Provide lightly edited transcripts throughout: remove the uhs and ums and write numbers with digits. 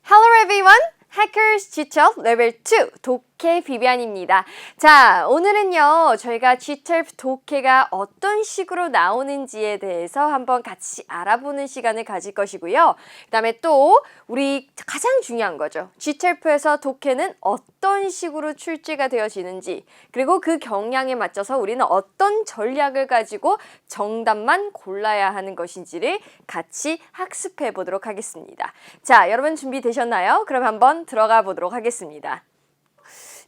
Hello everyone! Hackers Gturf 레벨 2 독해 비비안입니다. 자, 오늘은요 저희가 Gturf 독해가 어떤 식으로 나오는지에 대해서 한번 같이 알아보는 시간을 가질 것이고요. 그 다음에 또 우리 가장 중요한 거죠. Gturf에서 독해는 어떤 식으로 출제가 되어지는지, 그리고 그 경향에 맞춰서 우리는 어떤 전략을 가지고 정답만 골라야 하는 것인지를 같이 학습해 보도록 하겠습니다. 자, 여러분 준비되셨나요? 그럼 한번 들어가 보도록 하겠습니다.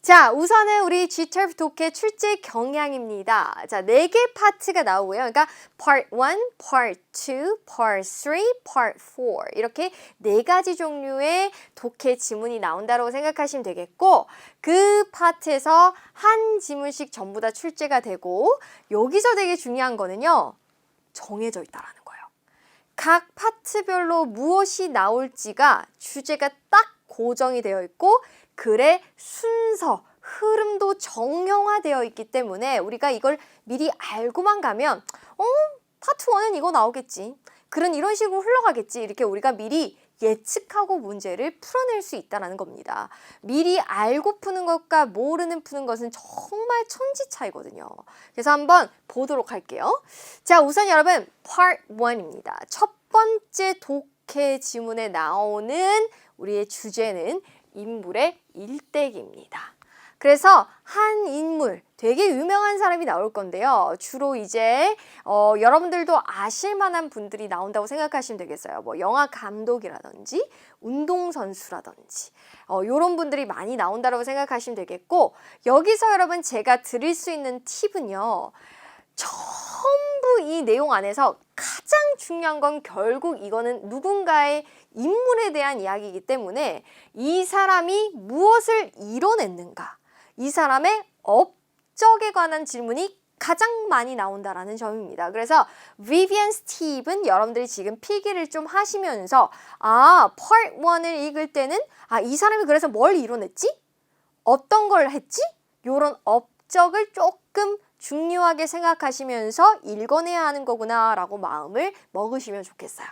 자, 우선은 우리 Gturf 독해 출제 경향입니다. 자, 4개 파트가 나오고요. 그러니까 Part 1, Part 2, Part 3, Part 4 이렇게 4가지 종류의 독해 지문이 나온다고 생각하시면 되겠고, 그 파트에서 한 지문씩 전부 다 출제가 되고, 여기서 되게 중요한 거는요, 정해져 있다라는 거예요. 각 파트별로 무엇이 나올지가 주제가 딱 고정이 되어 있고, 글의 순서, 흐름도 정형화되어 있기 때문에 우리가 이걸 미리 알고만 가면 파트 1은 이거 나오겠지, 글은 이런 식으로 흘러가겠지, 이렇게 우리가 미리 예측하고 문제를 풀어낼 수 있다는 겁니다. 미리 알고 푸는 것과 모르는 푸는 것은 정말 천지 차이거든요. 그래서 한번 보도록 할게요. 자, 우선 여러분 Part 1입니다. 첫 번째 독해 지문에 나오는 우리의 주제는 인물의 일대기입니다. 그래서 한 인물, 되게 유명한 사람이 나올 건데요. 주로 이제 여러분들도 아실 만한 분들이 나온다고 생각하시면 되겠어요. 뭐 영화 감독이라든지 운동선수라든지 이런 분들이 많이 나온다고 생각하시면 되겠고, 여기서 여러분 제가 드릴 수 있는 팁은요, 전부 이 내용 안에서 가장 중요한 건 결국 이거는 누군가의 인물에 대한 이야기이기 때문에 이 사람이 무엇을 이뤄냈는가, 이 사람의 업적에 관한 질문이 가장 많이 나온다라는 점입니다. 그래서 Vivian Steve은 여러분들이 지금 필기를 좀 하시면서 Part 1을 읽을 때는 이 사람이 그래서 뭘 이뤄냈지? 어떤 걸 했지? 이런 업적을 조금 중요하게 생각하시면서 읽어내야 하는 거구나 라고 마음을 먹으시면 좋겠어요.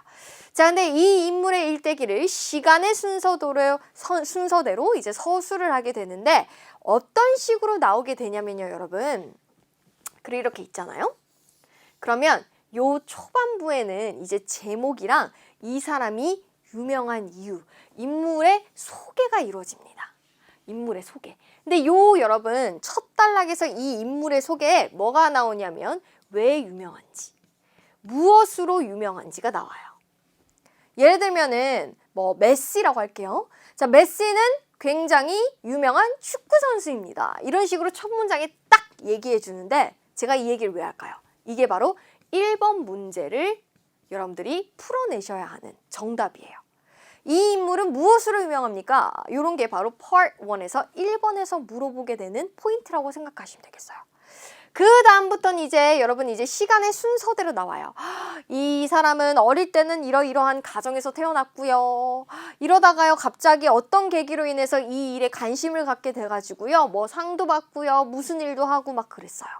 자, 근데 이 인물의 일대기를 시간의 순서대로 이제 서술을 하게 되는데, 어떤 식으로 나오게 되냐면요, 여러분. 글이 이렇게 있잖아요. 그러면 요 초반부에는 이제 제목이랑 이 사람이 유명한 이유, 인물의 소개가 이루어집니다. 인물의 소개. 근데 여러분 첫 단락에서 이 인물의 소개에 뭐가 나오냐면 왜 유명한지, 무엇으로 유명한지가 나와요. 예를 들면은 뭐 메시라고 할게요. 자, 메시는 굉장히 유명한 축구 선수입니다. 이런 식으로 첫 문장에 딱 얘기해 주는데, 제가 이 얘기를 왜 할까요? 이게 바로 1번 문제를 여러분들이 풀어내셔야 하는 정답이에요. 이 인물은 무엇으로 유명합니까? 이런 게 바로 Part 1에서 1번에서 물어보게 되는 포인트라고 생각하시면 되겠어요. 그 다음부터는 이제 여러분 이제 시간의 순서대로 나와요. 이 사람은 어릴 때는 이러이러한 가정에서 태어났고요. 이러다가요 갑자기 어떤 계기로 인해서 이 일에 관심을 갖게 돼가지고요. 뭐 상도 받고요. 무슨 일도 하고 막 그랬어요.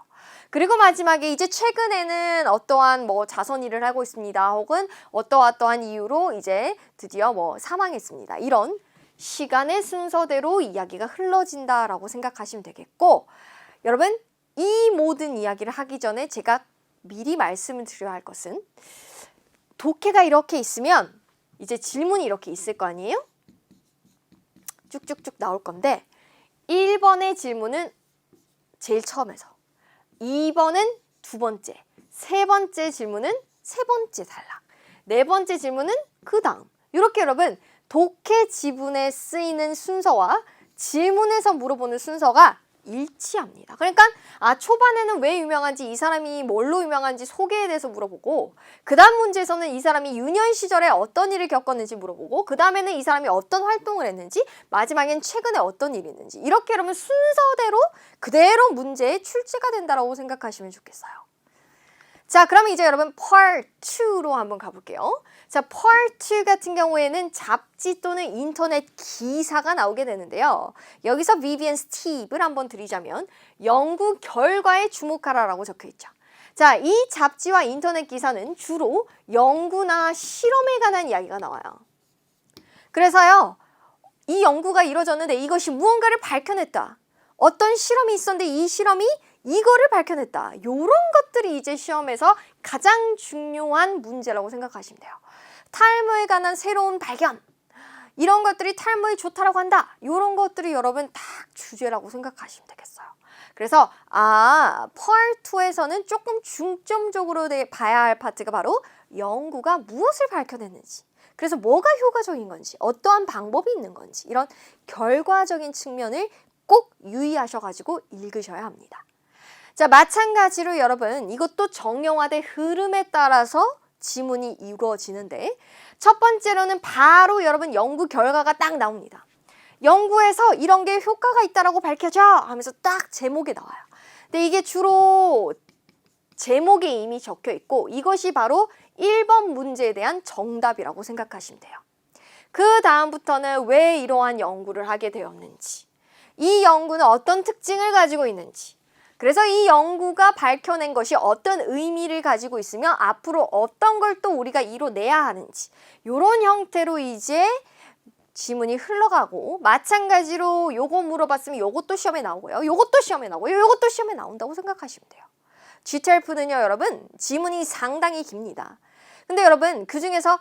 그리고 마지막에 이제 최근에는 어떠한 뭐 자선 일을 하고 있습니다. 혹은 어떠한 이유로 이제 드디어 뭐 사망했습니다. 이런 시간의 순서대로 이야기가 흘러진다라고 생각하시면 되겠고, 여러분 이 모든 이야기를 하기 전에 제가 미리 말씀을 드려야 할 것은, 독해가 이렇게 있으면 이제 질문이 이렇게 있을 거 아니에요? 쭉쭉쭉 나올 건데, 1번의 질문은 제일 처음에서, 2번은 두 번째, 세 번째 질문은 세 번째 단락, 네 번째 질문은 그 다음, 이렇게 여러분 독해 지문에 쓰이는 순서와 질문에서 물어보는 순서가 일치합니다. 그러니까 초반에는 왜 유명한지, 이 사람이 뭘로 유명한지 소개에 대해서 물어보고, 그 다음 문제에서는 이 사람이 유년 시절에 어떤 일을 겪었는지 물어보고, 그 다음에는 이 사람이 어떤 활동을 했는지, 마지막엔 최근에 어떤 일이 있는지, 이렇게 여러분 순서대로 그대로 문제에 출제가 된다고 생각하시면 좋겠어요. 자, 그러면 이제 여러분 Part 2로 한번 가볼게요. 자, Part 2 같은 경우에는 잡지 또는 인터넷 기사가 나오게 되는데요. 여기서 Vivian Steve를 한번 드리자면 연구 결과에 주목하라라고 적혀있죠. 자, 이 잡지와 인터넷 기사는 주로 연구나 실험에 관한 이야기가 나와요. 그래서요, 이 연구가 이루어졌는데 이것이 무언가를 밝혀냈다. 어떤 실험이 있었는데 이 실험이 이거를 밝혀냈다. 이런 것들이 이제 시험에서 가장 중요한 문제라고 생각하시면 돼요. 탈모에 관한 새로운 발견. 이런 것들이 탈모에 좋다라고 한다. 이런 것들이 여러분 딱 주제라고 생각하시면 되겠어요. 그래서 Part 2에서는 조금 중점적으로 봐야 할 파트가 바로 연구가 무엇을 밝혀냈는지, 그래서 뭐가 효과적인 건지, 어떠한 방법이 있는 건지, 이런 결과적인 측면을 꼭 유의하셔가지고 읽으셔야 합니다. 자, 마찬가지로 여러분 이것도 정형화된 흐름에 따라서 지문이 이루어지는데, 첫 번째로는 바로 여러분 연구 결과가 딱 나옵니다. 연구에서 이런 게 효과가 있다라고 밝혀져 하면서 딱 제목이 나와요. 근데 이게 주로 제목에 이미 적혀 있고 이것이 바로 1번 문제에 대한 정답이라고 생각하시면 돼요. 그 다음부터는 왜 이러한 연구를 하게 되었는지, 이 연구는 어떤 특징을 가지고 있는지, 그래서 이 연구가 밝혀낸 것이 어떤 의미를 가지고 있으며 앞으로 어떤 걸 또 우리가 이뤄내야 하는지, 이런 형태로 이제 지문이 흘러가고, 마찬가지로 요거 물어봤으면 요것도 시험에 나오고요. 요것도 시험에 나오고요. 요것도 시험에 나온다고 생각하시면 돼요. GTALF는요, 여러분 지문이 상당히 깁니다. 근데 여러분 그 중에서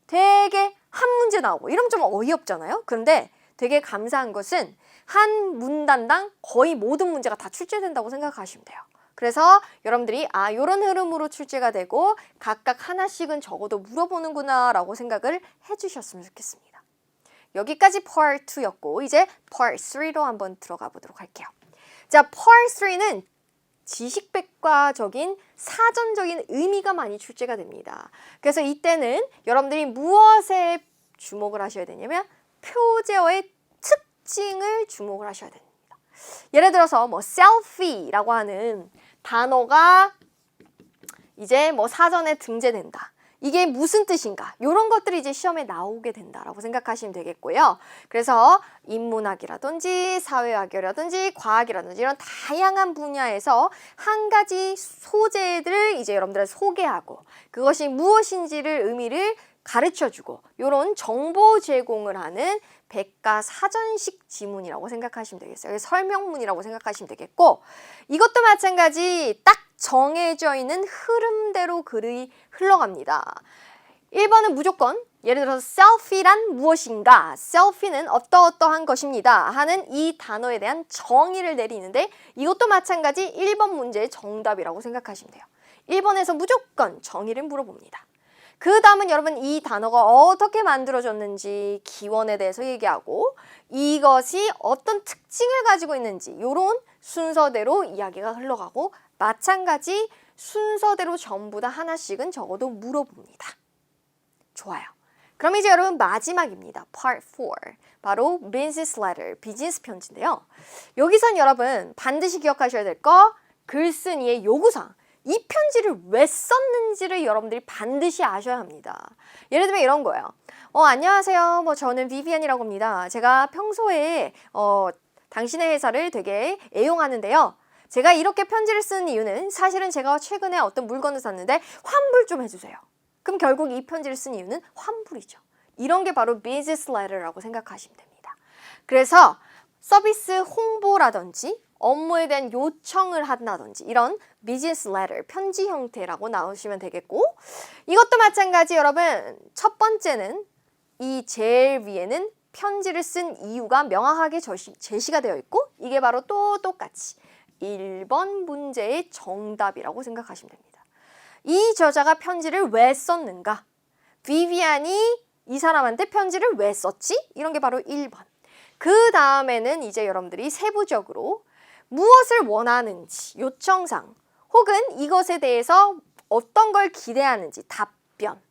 되게 한 문제 나오고 이러면 좀 어이없잖아요. 그런데 되게 감사한 것은 한 문단당 거의 모든 문제가 다 출제된다고 생각하시면 돼요. 그래서 여러분들이 이런 흐름으로 출제가 되고 각각 하나씩은 적어도 물어보는구나 라고 생각을 해주셨으면 좋겠습니다. 여기까지 Part 2였고 이제 Part 3로 한번 들어가 보도록 할게요. 자, Part 3는 지식백과적인 사전적인 의미가 많이 출제가 됩니다. 그래서 이때는 여러분들이 무엇에 주목을 하셔야 되냐면 표제어의 특징을 주목을 하셔야 됩니다. 예를 들어서 뭐 selfie라고 하는 단어가 이제 뭐 사전에 등재된다. 이게 무슨 뜻인가? 이런 것들이 이제 시험에 나오게 된다라고 생각하시면 되겠고요. 그래서 인문학이라든지 사회학이라든지 과학이라든지 이런 다양한 분야에서 한 가지 소재들을 이제 여러분들한테 소개하고 그것이 무엇인지를 의미를 가르쳐주고 이런 정보 제공을 하는 백과사전식 지문이라고 생각하시면 되겠어요. 설명문이라고 생각하시면 되겠고, 이것도 마찬가지 딱 정해져 있는 흐름대로 글이 흘러갑니다. 1번은 무조건 예를 들어서 selfie란 무엇인가, selfie는 어떠어떠한 것입니다 하는 이 단어에 대한 정의를 내리는데, 이것도 마찬가지 1번 문제의 정답이라고 생각하시면 돼요. 1번에서 무조건 정의를 물어봅니다. 그 다음은 여러분 이 단어가 어떻게 만들어졌는지 기원에 대해서 얘기하고 이것이 어떤 특징을 가지고 있는지 이런 순서대로 이야기가 흘러가고, 마찬가지 순서대로 전부 다 하나씩은 적어도 물어봅니다. 좋아요. 그럼 이제 여러분 마지막입니다. Part 4. 바로 business letter, 비즈니스 편지인데요. 여기선 여러분 반드시 기억하셔야 될 거, 글쓴이의 요구사항. 이 편지를 왜 썼는지를 여러분들이 반드시 아셔야 합니다. 예를 들면 이런 거예요. 안녕하세요. 저는 비비안이라고 합니다. 제가 평소에 당신의 회사를 되게 애용하는데요. 제가 이렇게 편지를 쓰는 이유는 사실은 제가 최근에 어떤 물건을 샀는데 환불 좀 해주세요. 그럼 결국 이 편지를 쓴 이유는 환불이죠. 이런 게 바로 비즈니스 레터라고 생각하시면 됩니다. 그래서 서비스 홍보라든지 업무에 대한 요청을 한다든지 이런 비즈니스 레터, 편지 형태라고 나오시면 되겠고, 이것도 마찬가지 여러분 첫 번째는 이 제일 위에는 편지를 쓴 이유가 명확하게 제시가 되어 있고 이게 바로 또 똑같이 1번 문제의 정답이라고 생각하시면 됩니다. 이 저자가 편지를 왜 썼는가? 비비안이 이 사람한테 편지를 왜 썼지? 이런 게 바로 1번. 그 다음에는 이제 여러분들이 세부적으로 무엇을 원하는지, 요청사항, 혹은 이것에 대해서 어떤 걸 기대하는지 답변.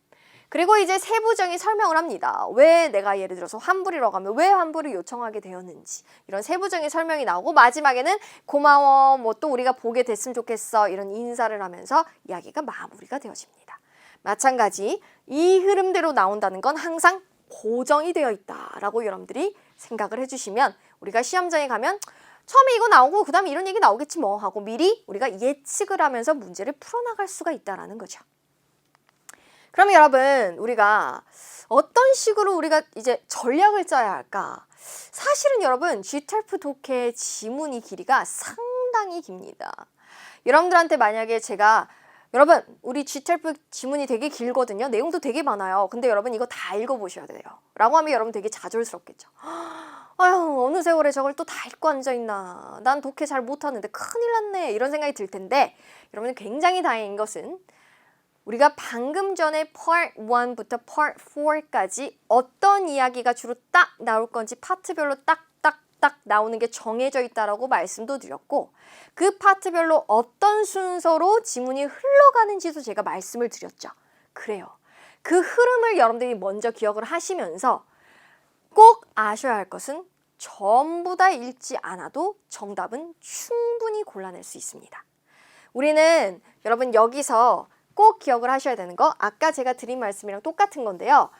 그리고 이제 세부적인 설명을 합니다. 왜 내가 예를 들어서 환불이라고 하면 왜 환불을 요청하게 되었는지 이런 세부적인 설명이 나오고, 마지막에는 고마워, 또 우리가 보게 됐으면 좋겠어 이런 인사를 하면서 이야기가 마무리가 되어집니다. 마찬가지 이 흐름대로 나온다는 건 항상 고정이 되어 있다라고 여러분들이 생각을 해주시면 우리가 시험장에 가면 처음에 이거 나오고 그 다음에 이런 얘기 나오겠지 뭐 하고 미리 우리가 예측을 하면서 문제를 풀어나갈 수가 있다는 거죠. 그럼 여러분, 우리가 어떤 식으로 우리가 이제 전략을 짜야 할까? 사실은 여러분, GTALF 독해의 지문이 길이가 상당히 깁니다. 여러분들한테 만약에 제가 여러분, 우리 GTALF 지문이 되게 길거든요. 내용도 되게 많아요. 근데 여러분 이거 다 읽어보셔야 돼요. 라고 하면 여러분 되게 좌절스럽겠죠. 아유, 어느 세월에 저걸 또 다 읽고 앉아있나. 난 독해 잘 못하는데 큰일 났네. 이런 생각이 들 텐데 여러분 굉장히 다행인 것은 우리가 방금 전에 Part 1부터 Part 4까지 어떤 이야기가 주로 딱 나올 건지 파트별로 딱 나오는 게 정해져 있다라고 말씀도 드렸고 그 파트별로 어떤 순서로 지문이 흘러가는지도 제가 말씀을 드렸죠. 그래요. 그 흐름을 여러분들이 먼저 기억을 하시면서 꼭 아셔야 할 것은 전부 다 읽지 않아도 정답은 충분히 골라낼 수 있습니다. 우리는 여러분 여기서 꼭 기억을 하셔야 되는 거 아까 제가 드린 말씀이랑 똑같은 건데요.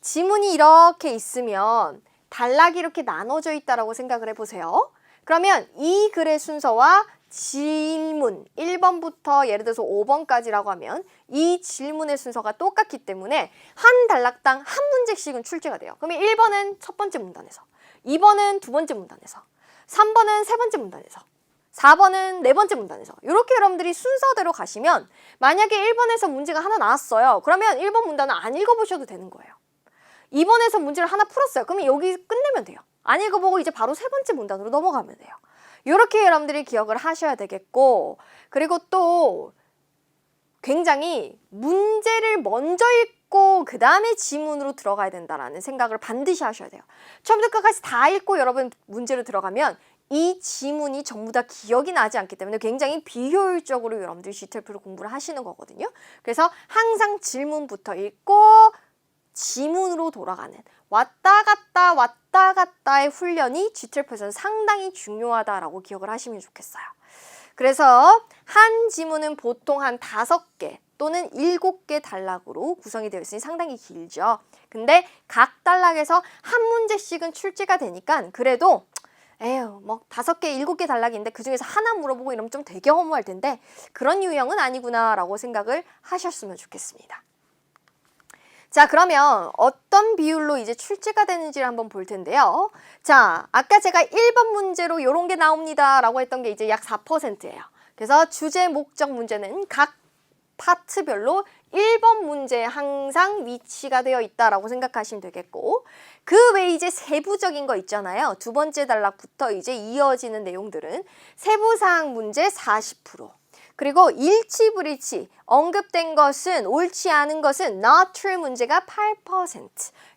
지문이 이렇게 있으면 단락이 이렇게 나눠져 있다라고 생각을 해보세요. 그러면 이 글의 순서와 질문 1번부터 예를 들어서 5번까지라고 하면 이 질문의 순서가 똑같기 때문에 한 단락당 한 문제씩은 출제가 돼요. 그러면 1번은 첫 번째 문단에서 2번은 두 번째 문단에서 3번은 세 번째 문단에서 4번은 네 번째 문단에서 이렇게 여러분들이 순서대로 가시면 만약에 1번에서 문제가 하나 나왔어요. 그러면 1번 문단은 안 읽어보셔도 되는 거예요. 2번에서 문제를 하나 풀었어요. 그러면 여기 끝내면 돼요. 안 읽어보고 이제 바로 세 번째 문단으로 넘어가면 돼요. 이렇게 여러분들이 기억을 하셔야 되겠고 그리고 또 굉장히 문제를 먼저 읽고 그 다음에 지문으로 들어가야 된다는 생각을 반드시 하셔야 돼요. 처음부터 끝까지 다 읽고 여러분 문제로 들어가면 이 지문이 전부 다 기억이 나지 않기 때문에 굉장히 비효율적으로 여러분들이 GTALF를 공부를 하시는 거거든요. 그래서 항상 질문부터 읽고 지문으로 돌아가는 왔다 갔다의 훈련이 GTALF에서는 상당히 중요하다라고 기억을 하시면 좋겠어요. 그래서 한 지문은 보통 한 5개 또는 7개 단락으로 구성이 되어 있으니 상당히 길죠. 근데 각 단락에서 한 문제씩은 출제가 되니까 그래도 에휴 뭐 5개, 7개 단락인데 그중에서 하나 물어보고 이러면 좀 되게 허무할 텐데 그런 유형은 아니구나 라고 생각을 하셨으면 좋겠습니다. 자, 그러면 어떤 비율로 이제 출제가 되는지를 한번 볼 텐데요. 자, 아까 제가 1번 문제로 이런 게 나옵니다 라고 했던 게 이제 약 4%예요. 그래서 주제, 목적 문제는 각 파트별로 1번 문제에 항상 위치가 되어 있다라고 생각하시면 되겠고 그 외에 이제 세부적인 거 있잖아요. 두 번째 단락부터 이제 이어지는 내용들은 세부사항 문제 40%. 그리고 일치불일치, 언급된 것은 옳지 않은 것은 not true 문제가 8%.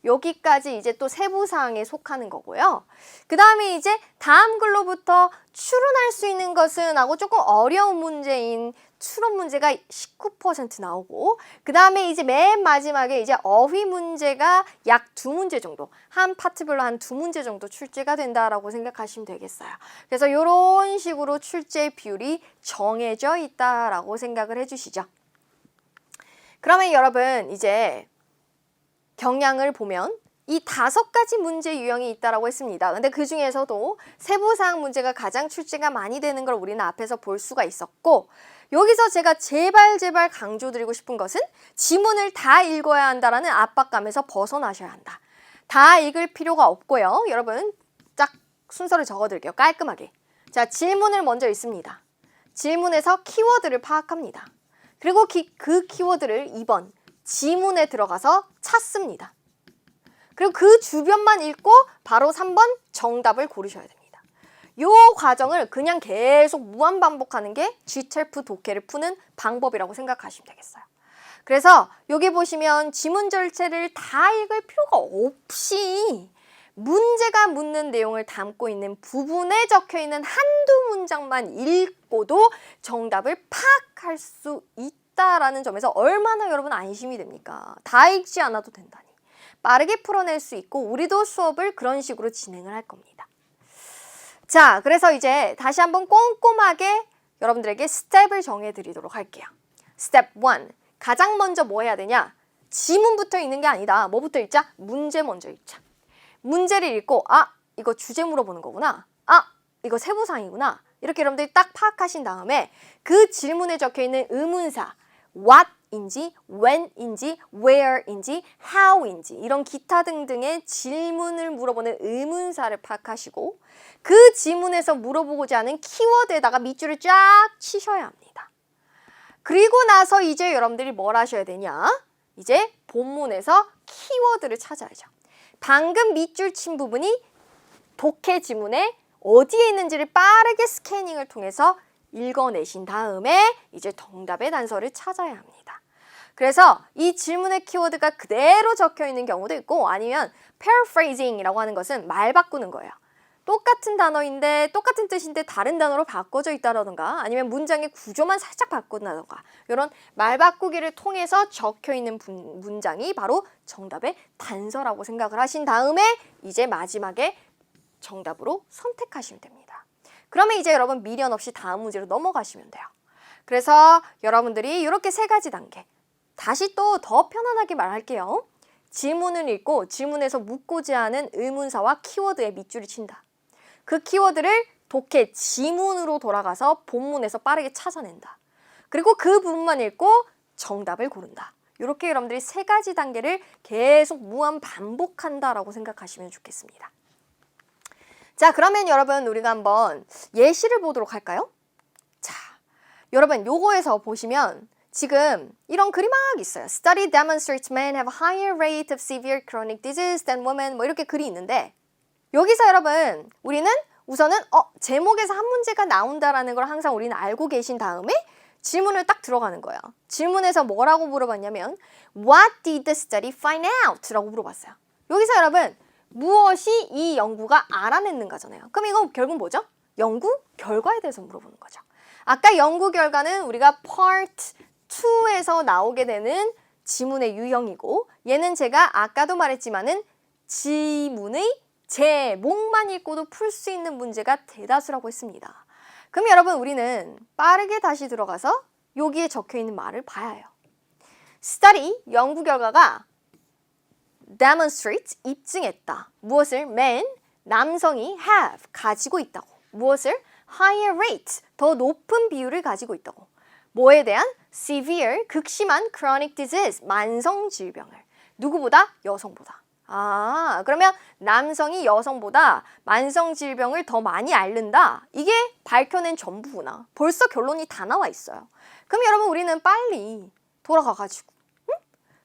여기까지 이제 또 세부사항에 속하는 거고요. 그 다음에 이제 다음 글로부터 추론할 수 있는 것은 하고 조금 어려운 문제인 추론 문제가 19% 나오고 그 다음에 이제 맨 마지막에 이제 어휘 문제가 약 2문제 정도 한 파트별로 한 2문제 정도 출제가 된다라고 생각하시면 되겠어요. 그래서 이런 식으로 출제 비율이 정해져 있다라고 생각을 해주시죠. 그러면 여러분 이제 경향을 보면 이 5가지 문제 유형이 있다라고 했습니다. 근데 그 중에서도 세부사항 문제가 가장 출제가 많이 되는 걸 우리는 앞에서 볼 수가 있었고 여기서 제가 제발 강조드리고 싶은 것은 지문을 다 읽어야 한다라는 압박감에서 벗어나셔야 한다. 다 읽을 필요가 없고요. 여러분 딱 순서를 적어드릴게요. 깔끔하게. 자, 질문을 먼저 읽습니다. 질문에서 키워드를 파악합니다. 그리고 그 키워드를 2번 지문에 들어가서 찾습니다. 그리고 그 주변만 읽고 바로 3번 정답을 고르셔야 됩니다. 요 과정을 그냥 계속 무한 반복하는 게 GTALF 독해를 푸는 방법이라고 생각하시면 되겠어요. 그래서 여기 보시면 지문 전체를 다 읽을 필요가 없이 문제가 묻는 내용을 담고 있는 부분에 적혀있는 한두 문장만 읽고도 정답을 파악할 수 있다라는 점에서 얼마나 여러분 안심이 됩니까? 다 읽지 않아도 된다니. 빠르게 풀어낼 수 있고 우리도 수업을 그런 식으로 진행을 할 겁니다. 자, 그래서 이제 다시 한번 꼼꼼하게 여러분들에게 스텝을 정해드리도록 할게요. 스텝 1. 가장 먼저 뭐 해야 되냐? 지문부터 읽는 게 아니다. 뭐부터 읽자? 문제 먼저 읽자. 문제를 읽고 아, 이거 주제 물어보는 거구나. 아, 이거 세부사항이구나. 이렇게 여러분들이 딱 파악하신 다음에 그 질문에 적혀있는 의문사, what인지, when인지, where인지, how인지 이런 기타 등등의 질문을 물어보는 의문사를 파악하시고 그 지문에서 물어보고자 하는 키워드에다가 밑줄을 쫙 치셔야 합니다. 그리고 나서 이제 여러분들이 뭘 하셔야 되냐? 이제 본문에서 키워드를 찾아야죠. 방금 밑줄 친 부분이 독해 지문에 어디에 있는지를 빠르게 스캐닝을 통해서 읽어내신 다음에 이제 정답의 단서를 찾아야 합니다. 그래서 이 질문의 키워드가 그대로 적혀 있는 경우도 있고 아니면 paraphrasing이라고 하는 것은 말 바꾸는 거예요. 똑같은 단어인데 똑같은 뜻인데 다른 단어로 바꿔져 있다던가 아니면 문장의 구조만 살짝 바꾼다던가 이런 말 바꾸기를 통해서 적혀 있는 문장이 바로 정답의 단서라고 생각을 하신 다음에 이제 마지막에 정답으로 선택하시면 됩니다. 그러면 이제 여러분 미련 없이 다음 문제로 넘어가시면 돼요. 그래서 여러분들이 이렇게 세 가지 단계 다시 또 더 편안하게 말할게요. 질문을 읽고 질문에서 묻고자 하는 의문사와 키워드에 밑줄을 친다. 그 키워드를 독해 지문으로 돌아가서 본문에서 빠르게 찾아낸다. 그리고 그 부분만 읽고 정답을 고른다. 이렇게 여러분들이 세 가지 단계를 계속 무한 반복한다라고 생각하시면 좋겠습니다. 자, 그러면 여러분 우리가 한번 예시를 보도록 할까요? 자, 여러분 요거에서 보시면 지금 이런 글이 막 있어요. Study demonstrates men have a higher rate of severe chronic disease than women 뭐 이렇게 글이 있는데 여기서 여러분 우리는 우선은 제목에서 한 문제가 나온다라는 걸 항상 우리는 알고 계신 다음에 질문을 딱 들어가는 거예요. 질문에서 뭐라고 물어봤냐면 What did the study find out? 라고 물어봤어요. 여기서 여러분 무엇이 이 연구가 알아냈는가잖아요. 그럼 이건 결국 뭐죠? 연구 결과에 대해서 물어보는 거죠. 아까 연구 결과는 우리가 Part 2에서 나오게 되는 지문의 유형이고 얘는 제가 아까도 말했지만은 지문의 제목만 읽고도 풀 수 있는 문제가 대다수라고 했습니다. 그럼 여러분 우리는 빠르게 다시 들어가서 여기에 적혀 있는 말을 봐야 해요. Study, 연구 결과가 demonstrate, 입증했다. 무엇을? men, 남성이 have, 가지고 있다고. 무엇을? higher rate, 더 높은 비율을 가지고 있다고. 뭐에 대한? severe, 극심한 chronic disease, 만성 질병을. 누구보다? 여성보다. 아, 그러면 남성이 여성보다 만성 질병을 더 많이 앓는다. 이게 밝혀낸 전부구나. 벌써 결론이 다 나와 있어요. 그럼 여러분 우리는 빨리 돌아가가지고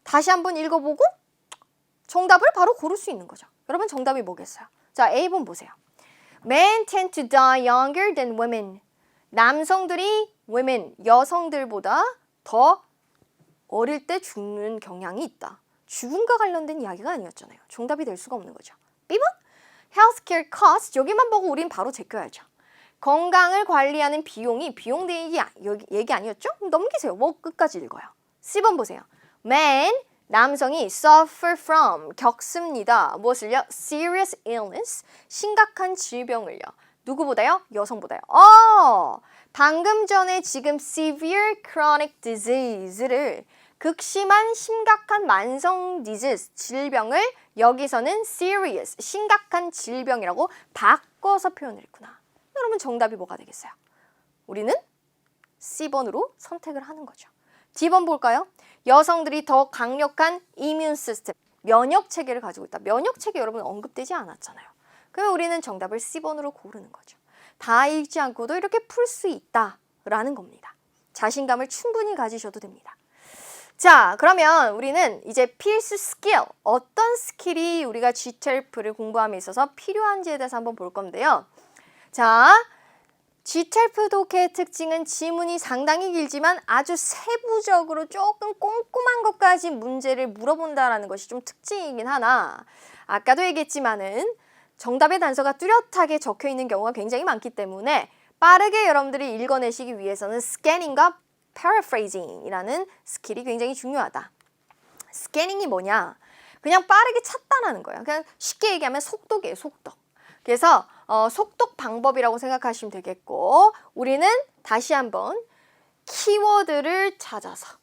다시 한번 읽어보고 정답을 바로 고를 수 있는 거죠. 여러분 정답이 뭐겠어요? 자, A번 보세요. Men tend to die younger than women. 남성들이 women, 여성들보다 더 어릴 때 죽는 경향이 있다. 죽음과 관련된 이야기가 아니었잖아요. 정답이 될 수가 없는 거죠. B번 healthcare costs, 여기만 보고 우린 바로 제껴야죠. 건강을 관리하는 비용이 비용 얘기 아니었죠? 넘기세요. 뭐 끝까지 읽어요. C번 보세요. Men, 남성이 suffer from, 겪습니다. 무엇을요? serious illness, 심각한 질병을요. 누구보다요? 여성보다요. 방금 전에 지금 severe chronic disease를 극심한 심각한 만성 disease, 질병을 여기서는 serious, 심각한 질병이라고 바꿔서 표현을 했구나. 여러분 정답이 뭐가 되겠어요? 우리는 C번으로 선택을 하는 거죠. D번 볼까요? 여성들이 더 강력한 immune system, 면역 체계를 가지고 있다. 면역 체계 여러분 언급되지 않았잖아요. 그러면 우리는 정답을 C번으로 고르는 거죠. 다 읽지 않고도 이렇게 풀 수 있다라는 겁니다. 자신감을 충분히 가지셔도 됩니다. 자, 그러면 우리는 이제 필수 스킬, 어떤 스킬이 우리가 GTELF를 공부함에 있어서 필요한지에 대해서 한번 볼 건데요. 자, GTELF 독해의 특징은 지문이 상당히 길지만 아주 세부적으로 조금 꼼꼼한 것까지 문제를 물어본다는 것이 좀 특징이긴 하나 아까도 얘기했지만은 정답의 단서가 뚜렷하게 적혀 있는 경우가 굉장히 많기 때문에 빠르게 여러분들이 읽어내시기 위해서는 스캐닝과 paraphrasing이라는 스킬이 굉장히 중요하다. 스캐닝이 뭐냐? 그냥 빠르게 찾다라는 거예요. 그냥 쉽게 얘기하면 속독이에요, 속독. 그래서 속독 방법이라고 생각하시면 되겠고 우리는 다시 한번 키워드를 찾아서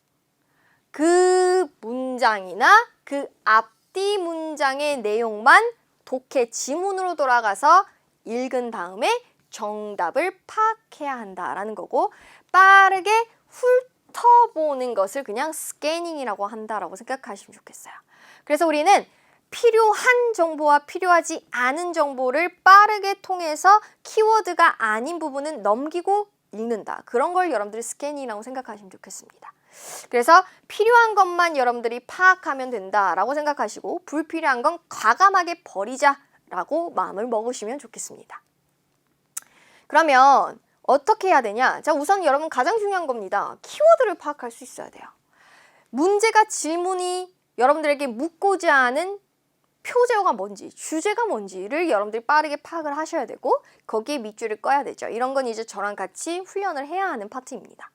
그 문장이나 그 앞뒤 문장의 내용만 독해 지문으로 돌아가서 읽은 다음에 정답을 파악해야 한다라는 거고 빠르게 훑어보는 것을 그냥 스캐닝이라고 한다라고 생각하시면 좋겠어요. 그래서 우리는 필요한 정보와 필요하지 않은 정보를 빠르게 통해서 키워드가 아닌 부분은 넘기고 읽는다. 그런 걸 여러분들이 스캐닝이라고 생각하시면 좋겠습니다. 그래서 필요한 것만 여러분들이 파악하면 된다라고 생각하시고 불필요한 건 과감하게 버리자라고 마음을 먹으시면 좋겠습니다. 그러면 어떻게 해야 되냐? 자, 우선 여러분 가장 중요한 겁니다. 키워드를 파악할 수 있어야 돼요. 문제가 질문이 여러분들에게 묻고자 하는 표제어가 뭔지, 주제가 뭔지를 여러분들이 빠르게 파악을 하셔야 되고 거기에 밑줄을 꺼야 되죠. 이런 건 이제 저랑 같이 훈련을 해야 하는 파트입니다.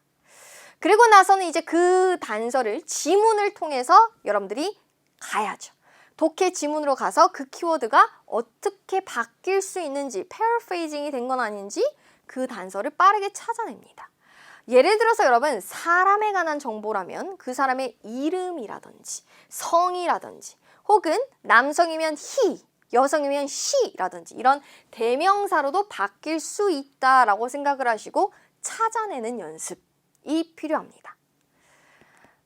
그리고 나서는 이제 그 단서를 지문을 통해서 여러분들이 가야죠. 독해 지문으로 가서 그 키워드가 어떻게 바뀔 수 있는지, 패러프레이징이 된 건 아닌지 그 단서를 빠르게 찾아냅니다. 예를 들어서 여러분 사람에 관한 정보라면 그 사람의 이름이라든지 성이라든지 혹은 남성이면 he, 여성이면 she라든지 이런 대명사로도 바뀔 수 있다라고 생각을 하시고 찾아내는 연습이 필요합니다.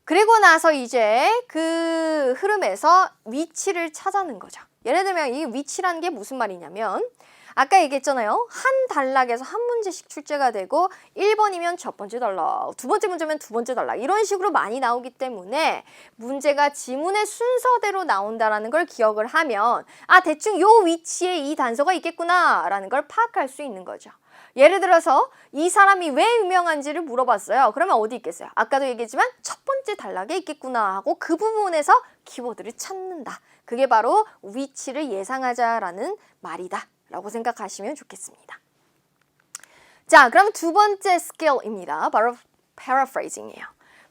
그리고 나서 이제 그 흐름에서 위치를 찾아내는 거죠. 예를 들면 이 위치라는 게 무슨 말이냐면 아까 얘기했잖아요. 한 단락에서 한 문제씩 출제가 되고 1번이면 첫 번째 단락, 두 번째 문제면 두 번째 단락 이런 식으로 많이 나오기 때문에 문제가 지문의 순서대로 나온다라는 걸 기억을 하면 아 대충 요 위치에 이 단서가 있겠구나 라는 걸 파악할 수 있는 거죠. 예를 들어서 이 사람이 왜 유명한지를 물어봤어요. 그러면 어디 있겠어요? 아까도 얘기했지만 첫 번째 단락에 있겠구나 하고 그 부분에서 키워드를 찾는다. 그게 바로 위치를 예상하자라는 말이다 라고 생각하시면 좋겠습니다. 자, 그럼 두 번째 스킬입니다. 바로 paraphrasing이에요.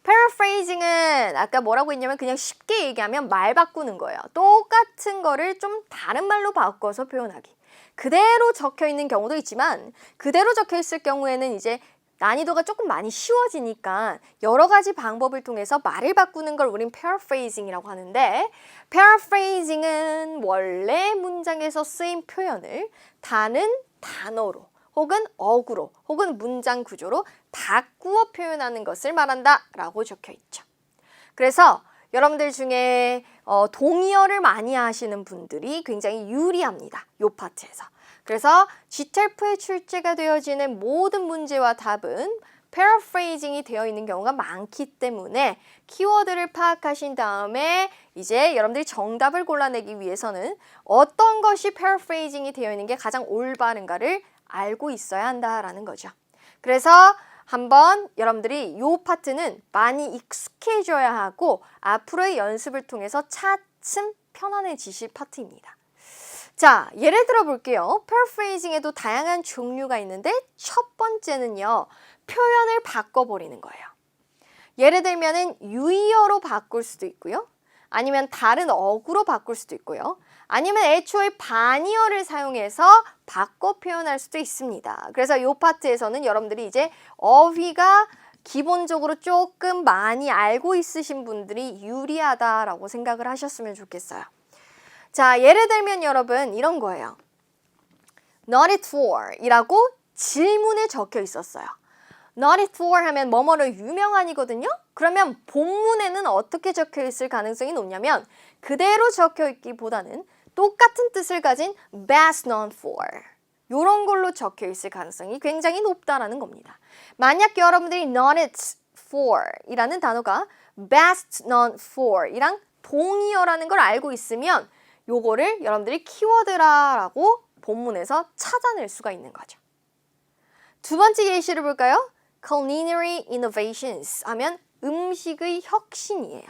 paraphrasing은 아까 뭐라고 했냐면 그냥 쉽게 얘기하면 말 바꾸는 거예요. 똑같은 거를 좀 다른 말로 바꿔서 표현하기. 그대로 적혀 있는 경우도 있지만 그대로 적혀 있을 경우에는 이제 난이도가 조금 많이 쉬워지니까 여러 가지 방법을 통해서 말을 바꾸는 걸 우린 paraphrasing이라고 하는데 paraphrasing은 원래 문장에서 쓰인 표현을 다른 단어로 혹은 어구로 혹은 문장 구조로 바꾸어 표현하는 것을 말한다 라고 적혀 있죠. 그래서 여러분들 중에 동의어를 많이 하시는 분들이 굉장히 유리합니다. 이 파트에서. 그래서 GTELF에 출제가 되어지는 모든 문제와 답은 paraphrasing이 되어 있는 경우가 많기 때문에 키워드를 파악하신 다음에 이제 여러분들이 정답을 골라내기 위해서는 어떤 것이 paraphrasing이 되어 있는 게 가장 올바른가를 알고 있어야 한다라는 거죠. 그래서 한번 여러분들이 이 파트는 많이 익숙해져야 하고 앞으로의 연습을 통해서 차츰 편안해지실 파트입니다. 자, 예를 들어 볼게요. paraphrasing에도 다양한 종류가 있는데 첫 번째는요. 표현을 바꿔버리는 거예요. 예를 들면은 유의어로 바꿀 수도 있고요. 아니면 다른 어구로 바꿀 수도 있고요. 아니면 애초에 반의어를 사용해서 바꿔 표현할 수도 있습니다. 그래서 이 파트에서는 여러분들이 이제 어휘가 기본적으로 조금 많이 알고 있으신 분들이 유리하다라고 생각을 하셨으면 좋겠어요. 자, 예를 들면 여러분 이런 거예요. Not it for 이라고 질문에 적혀 있었어요. Not it for 하면 뭐뭐로 유명한이거든요. 그러면 본문에는 어떻게 적혀 있을 가능성이 높냐면 그대로 적혀 있기보다는 똑같은 뜻을 가진 best known for 이런 걸로 적혀 있을 가능성이 굉장히 높다라는 겁니다. 만약 여러분들이 not it for 이라는 단어가 best known for 이랑 동의어라는 걸 알고 있으면 요거를 여러분들이 키워드라고 본문에서 찾아낼 수가 있는 거죠. 두 번째 예시를 볼까요? Culinary innovations 하면 음식의 혁신이에요.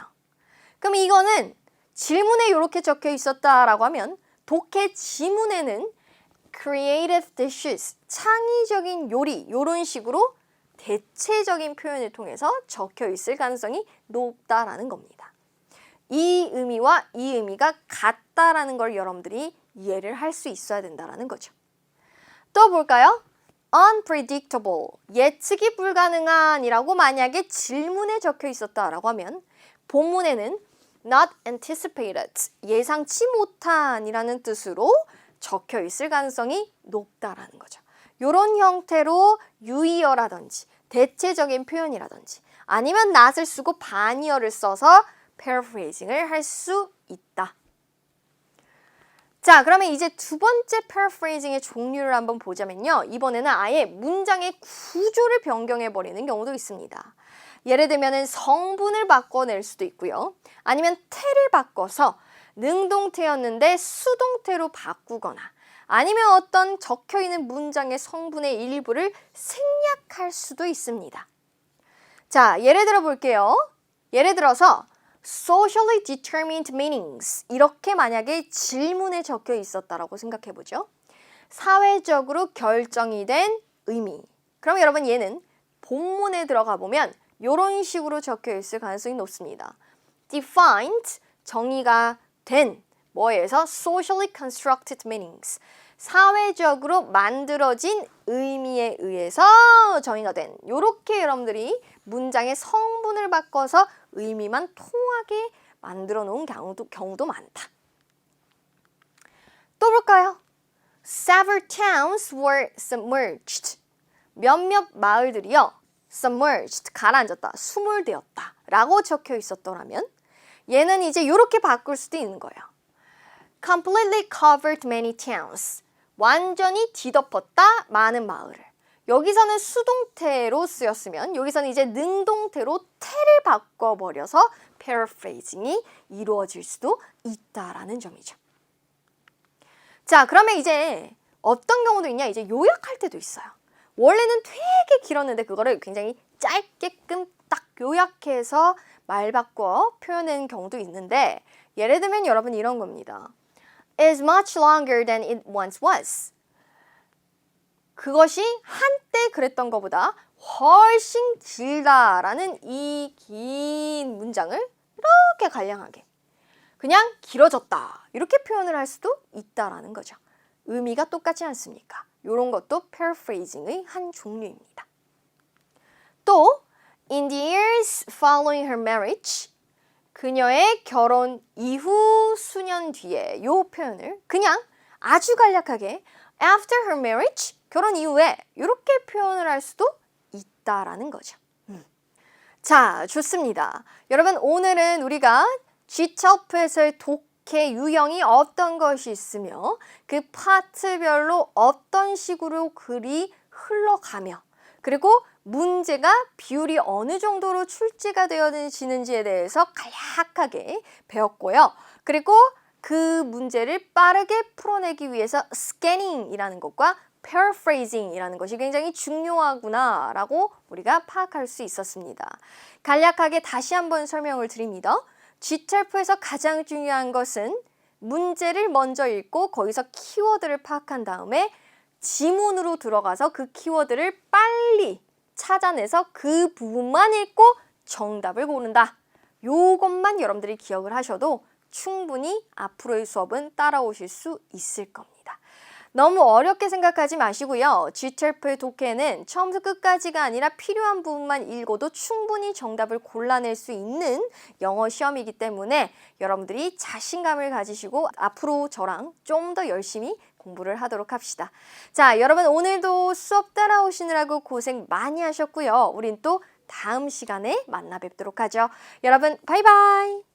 그럼 이거는 질문에 이렇게 적혀 있었다라고 하면 독해 지문에는 creative dishes, 창의적인 요리 이런 식으로 대체적인 표현을 통해서 적혀 있을 가능성이 높다라는 겁니다. 이 의미와 이 의미가 같다라는 걸 여러분들이 이해를 할 수 있어야 된다는 거죠. 또 볼까요? unpredictable, 예측이 불가능한이라고 만약에 질문에 적혀 있었다라고 하면 본문에는 not anticipated, 예상치 못한이라는 뜻으로 적혀 있을 가능성이 높다라는 거죠. 이런 형태로 유의어라든지 대체적인 표현이라든지 아니면 not을 쓰고 반이어를 써서 paraphrasing을 할 수 있다. 자, 그러면 이제 두 번째 paraphrasing의 종류를 한번 보자면요. 이번에는 아예 문장의 구조를 변경해버리는 경우도 있습니다. 예를 들면 성분을 바꿔낼 수도 있고요. 아니면 태를 바꿔서 능동태였는데 수동태로 바꾸거나 아니면 어떤 적혀있는 문장의 성분의 일부를 생략할 수도 있습니다. 자, 예를 들어 볼게요. 예를 들어서 socially determined meanings 이렇게 만약에 질문에 적혀 있었다라고 생각해 보죠. 사회적으로 결정이 된 의미. 그럼 여러분 얘는 본문에 들어가 보면 이런 식으로 적혀 있을 가능성이 높습니다. defined 정의가 된 뭐에서 socially constructed meanings 사회적으로 만들어진 의미에 의해서 정의가 된 이렇게 여러분들이 문장의 성분을 바꿔서 의미만 통하게 만들어 놓은 경우도 많다. 또 볼까요? Several towns were submerged. 몇몇 마을들이요. submerged, 가라앉았다, 수몰되었다 라고 적혀 있었더라면 얘는 이제 이렇게 바꿀 수도 있는 거예요. completely covered many towns. 완전히 뒤덮었다 많은 마을을. 여기서는 수동태로 쓰였으면 여기서는 이제 능동태로 태를 바꿔버려서 paraphrasing이 이루어질 수도 있다라는 점이죠. 자, 그러면 이제 어떤 경우도 있냐? 이제 요약할 때도 있어요. 원래는 되게 길었는데 그거를 굉장히 짧게끔 딱 요약해서 말 바꿔 표현하는 경우도 있는데 예를 들면 여러분 이런 겁니다. is much longer than it once was. 그것이 한때 그랬던 것보다 훨씬 길다라는 이 긴 문장을 이렇게 간략하게 그냥 길어졌다 이렇게 표현을 할 수도 있다라는 거죠. 의미가 똑같지 않습니까? 이런 것도 paraphrasing의 한 종류입니다. 또 in the years following her marriage 그녀의 결혼 이후 수년 뒤에 이 표현을 그냥 아주 간략하게 after her marriage 결혼 이후에 이렇게 표현을 할 수도 있다라는 거죠. 자, 좋습니다. 여러분 오늘은 우리가 G12에서의 독해 유형이 어떤 것이 있으며 그 파트별로 어떤 식으로 글이 흘러가며 그리고 문제가 비율이 어느 정도로 출제가 되어지는지에 대해서 간략하게 배웠고요. 그리고 그 문제를 빠르게 풀어내기 위해서 스캐닝이라는 것과 paraphrasing이라는 것이 굉장히 중요하구나 라고 우리가 파악할 수 있었습니다. 간략하게 다시 한번 설명을 드립니다. G12에서 가장 중요한 것은 문제를 먼저 읽고 거기서 키워드를 파악한 다음에 지문으로 들어가서 그 키워드를 빨리 찾아내서 그 부분만 읽고 정답을 고른다. 요것만 여러분들이 기억을 하셔도 충분히 앞으로의 수업은 따라오실 수 있을 겁니다. 너무 어렵게 생각하지 마시고요. G12의 독해는 처음부터 끝까지가 아니라 필요한 부분만 읽어도 충분히 정답을 골라낼 수 있는 영어 시험이기 때문에 여러분들이 자신감을 가지시고 앞으로 저랑 좀 더 열심히 공부를 하도록 합시다. 자, 여러분 오늘도 수업 따라오시느라고 고생 많이 하셨고요. 우린 또 다음 시간에 만나 뵙도록 하죠. 여러분 바이바이.